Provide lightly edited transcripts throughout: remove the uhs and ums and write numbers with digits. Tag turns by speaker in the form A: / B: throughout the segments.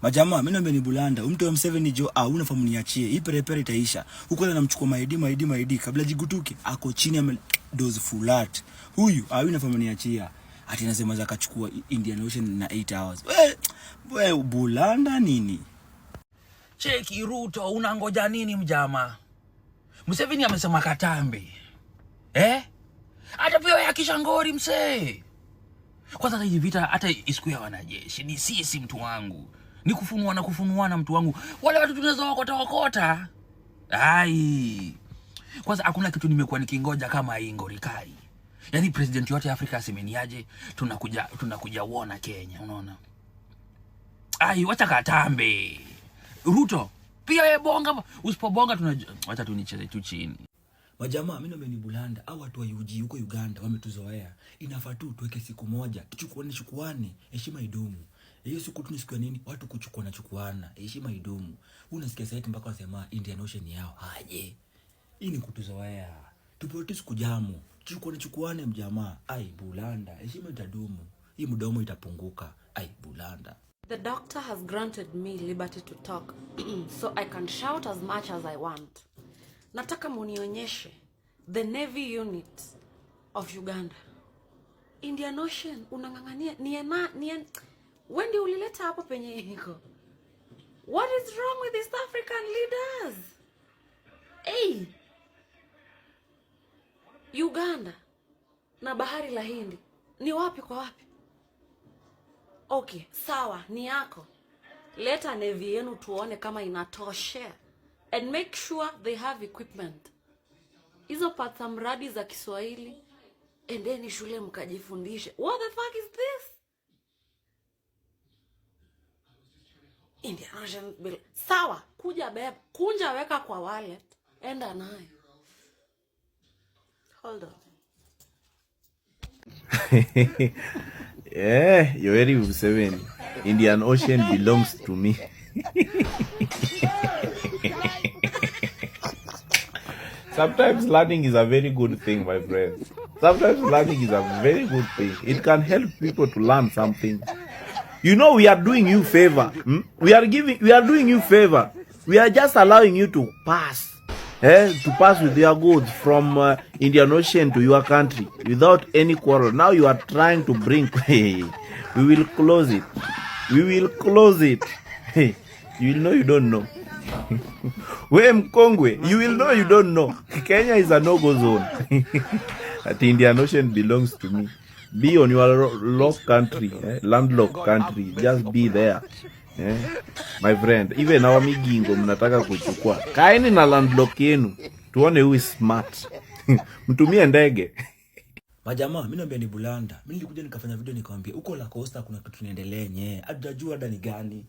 A: Majamaa, mimi naomba ni Bulanda. Mtu wa Mseveni jo, unafahamu niachie. Hii perepere itaisha. Huko anamchukua maidi kabla jigutuke. Ako chini ya dose fulat. Huyu, unafahamu niachia. Ati nasema za kachukua Indian Ocean na 8 hours. We Bulanda nini?
B: Cheki Ruto, unangoja nini mjama? Museveni amesema katambe. Hata pia ya kishangori msee. Kwanza hii vita hata isiku ya wanajeshi ni sisi mtu wangu. Ni kufunuana mtu wangu. Wale watu tunaweza wakota. Ai. Kwanza hakuna kitu nimekuwa nikingoja kama hii ngorikai. Yaani president yote Afrika asemeniaje, tunakuja uona Kenya, unaona? Ai, wacha katambe. Ruto, pia bonga, usipobonga wacha tunicheze tu chini.
A: Majamaa, mimi naomba ni Bulanda au watu wa UG huko Uganda wametuzoea. Inafaa tu tuweke siku moja, tuchukuane, heshima idumu. Hiyo siku tu ni siku ya nini? Watu kuchukuana, heshima idumu. Unasikia sasa mpaka wasema Indian Ocean yao. Aje. Hii ni kutuzoea. Tupote siku jamu, tuchukuane mjamaa. Ai Bulanda, heshima itadumu. Hii mdomo itapunguka. Ai Bulanda.
C: The doctor has granted me liberty to talk, so I can shout as much as I want. Nataka munionyeshe the Navy unit of Uganda. Indian Ocean unangangania when do ulileta hapo penye hiko? What is wrong with East African leaders? Hey, Uganda na bahari la Hindi ni wapi kwa wapi? Okay, sawa, ni yako. Leta Navy yenu tuone kama inatosha. And make sure they have equipment. Hizo pata mradi za Kiswahili. Endeni shule mkajifundishe. What the fuck is this? Indian Ocean bill. Sawa, kunja weka kwa wallet. Enda nayo. Hold on.
D: Yeah, Yoweri Museveni. Indian Ocean belongs to me. Sometimes learning is a very good thing, my friends. Sometimes learning is a very good thing. It can help people to learn something. You know, we are doing you favor. We are doing you favor. We are just allowing you to pass. To pass with your goods from Indian Ocean to your country without any quarrel. Now you are trying to bring. We will close it. We will close it. Hey, you will know you don't know. We Mkongwe, you will know you don't know. Kenya is a no-go zone. That Indian Ocean belongs to me. Be on your locked country, landlocked country. Just be there. My friend, even our migingo mnataka kuchukua. Kaeni na landlock yenu. Tuone who is smart. Mtumie ndege.
A: Majamaa, mimi naomba ni Bulanda. Mimi nilikuja nikafanya video nikamwambia uko La Costa kuna kitu tunaendelea nye. Hatujajua hata ni gani.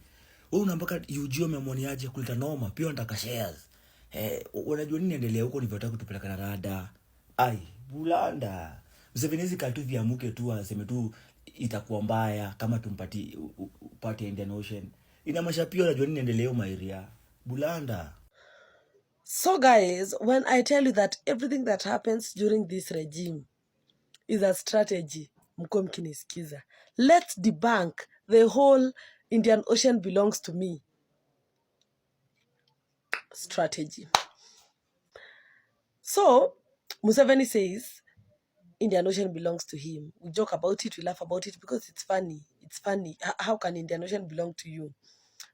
A: Wewe unambaka UG umemwoniaje kuleta noma, pia unataka shares. Unajua nini endelea huko nilivyotaka kutupeleka na rada. Ai, Bulanda. Museveni hizi katu viamuke tu aseme tu itakuwa mbaya kama tumpati upate Indian Ocean. Ina mashapio unajua nini endelea mairia. Bulanda.
E: So guys, when I tell you that everything that happens during this regime is a strategy, mko mkinisikiza. Let's debunk the whole Indian Ocean belongs to me strategy. So, Museveni says Indian Ocean belongs to him. We joke about it, we laugh about it because it's funny. It's funny. How can Indian Ocean belong to you?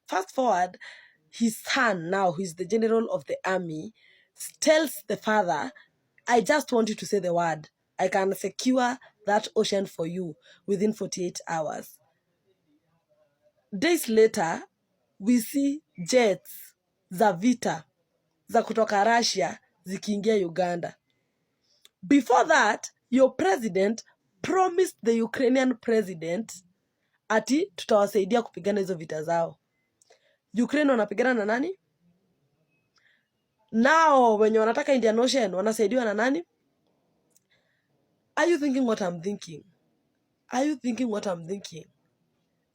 E: Fast forward, his son now, who is the general of the army, tells the father, I just want you to say the word. I can secure that ocean for you within 48 hours. Days later, we see jets za vita za kutoka Russia zikiingia Uganda. Before that, your president promised the Ukrainian president ati tutawasaidia kupigana hizo vita zao. Ukraine wanapigana na nani? Nao wenye wanataka Indian Ocean wanasaidiwa na nani? Are you thinking what I'm thinking? Are you thinking what I'm thinking?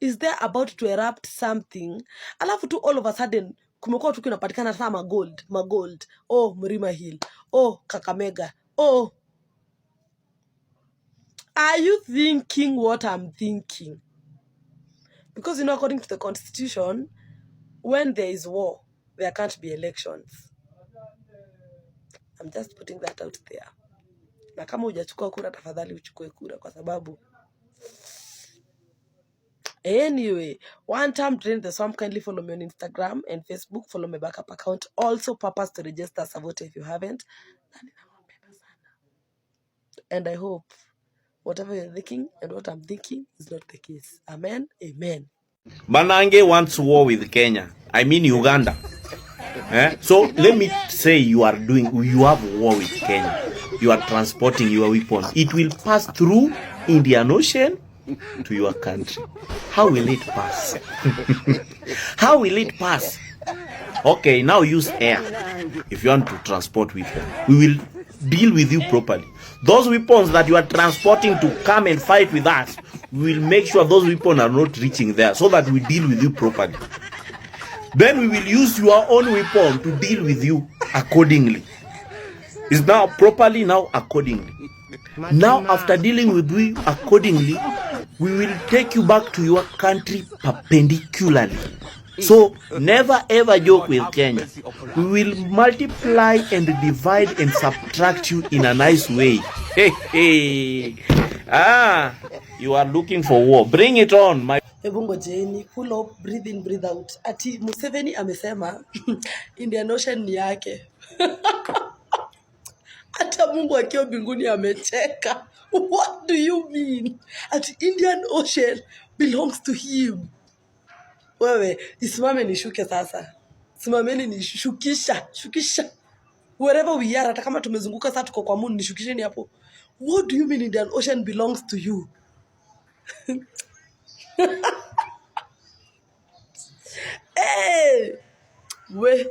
E: Is there about to erupt something? Alafu tu all of a sudden kumekuwa tu kunapatikana sama gold. Oh, Mlima Hill. Oh, Kakamega. Oh. Are you thinking what I'm thinking? Because, according to the constitution, when there is war, there can't be elections. I'm just putting that out there. Na kama hujachukua kura, tafadhali uchukue kura kwa sababu. Anyway, one time drain the swamp. Kindly follow me on Instagram and Facebook. Follow my backup account. Also, purpose to register as a voter if you haven't. And I hope whatever you're thinking and what I'm thinking is not the case. Amen. Amen.
D: Manange wants war with Kenya. I mean Uganda. So let me say you have war with Kenya. You are transporting your weapons. It will pass through Indian Ocean to your country. How will it pass? How will it pass? Okay, now use air. If you want to transport weapons, we will deal with you properly. Those weapons that you are transporting to come and fight with us, we will make sure those weapons are not reaching there so that we deal with you properly. Then we will use your own weapon to deal with you accordingly. It's now properly, now accordingly. Now after dealing with you accordingly, we will take you back to your country perpendicularly. So never ever joke with Kenya. We will multiply and divide and subtract you in a nice way. Hey, hey. You are looking for war. Bring it on, my.
E: Ebungo Jeni, pull up, breathe in, breathe out. Ati Museveni amesema Indian Ocean ni yake. Hata Mungu akiwa mbinguni amecheka. What do you mean? Ati Indian Ocean belongs to him. Wewe, isimame nishuke sasa. Simameni nishukisha, shukisha. Wherever we are, hata kama tumezunguka sasa tuko kwa moon, nishukisheni hapo. What do you mean Indian Ocean belongs to you? Hey! We.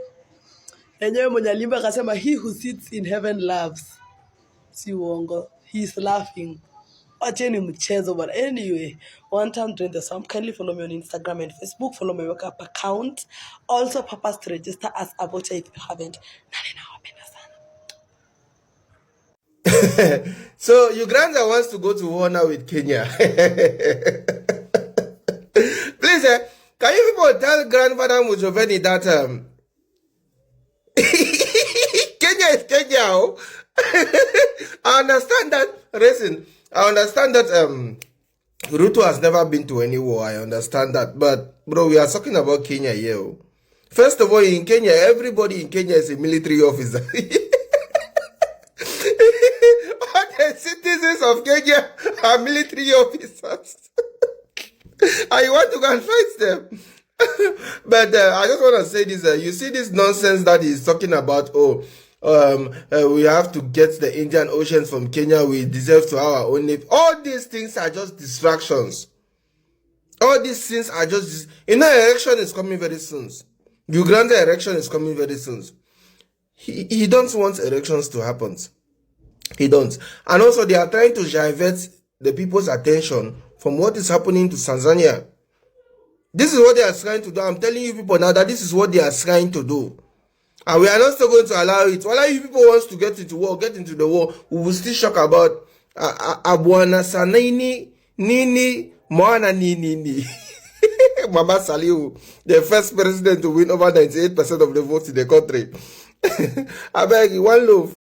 E: Enyewe mwenye alimba akasema he who sits in heaven laughs. Si uongo. He is laughing. Wacheni mchezo but anyway, one time during the summer, kindly follow me on Instagram and Facebook. Follow my workup account. Also, purpose to register as a voter if you haven't.
F: So Uganda wants to go to war now with Kenya. Please, can you people tell Grandfather Museveni that Kenya is Kenya? Oh? I understand that. Listen, I understand that Ruto has never been to any war. I understand that, but bro, we are talking about Kenya here. Oh. First of all, in Kenya, everybody in Kenya is a military officer. All the citizens of Kenya are military officers. I want to go and fight them. But I just want to say this. You see this nonsense that he's talking about, we have to get the Indian Oceans from Kenya. We deserve to have our own navy. All these things are just distractions. All these things are just... election is coming very soon. Uganda election is coming very soon. He don't want elections to happen. He don't. And also they are trying to divert the people's attention from what is happening to Tanzania. This is what they are trying to do. I'm telling you people now that this is what they are trying to do. And we are not still going to allow it. Well, if people want to get into war, get into the war, we will still talk about Abuana Sanaini, Nini, Moana Nini. Mama Saliu, the first president to win over 98% of the votes in the country. I beg you, one love.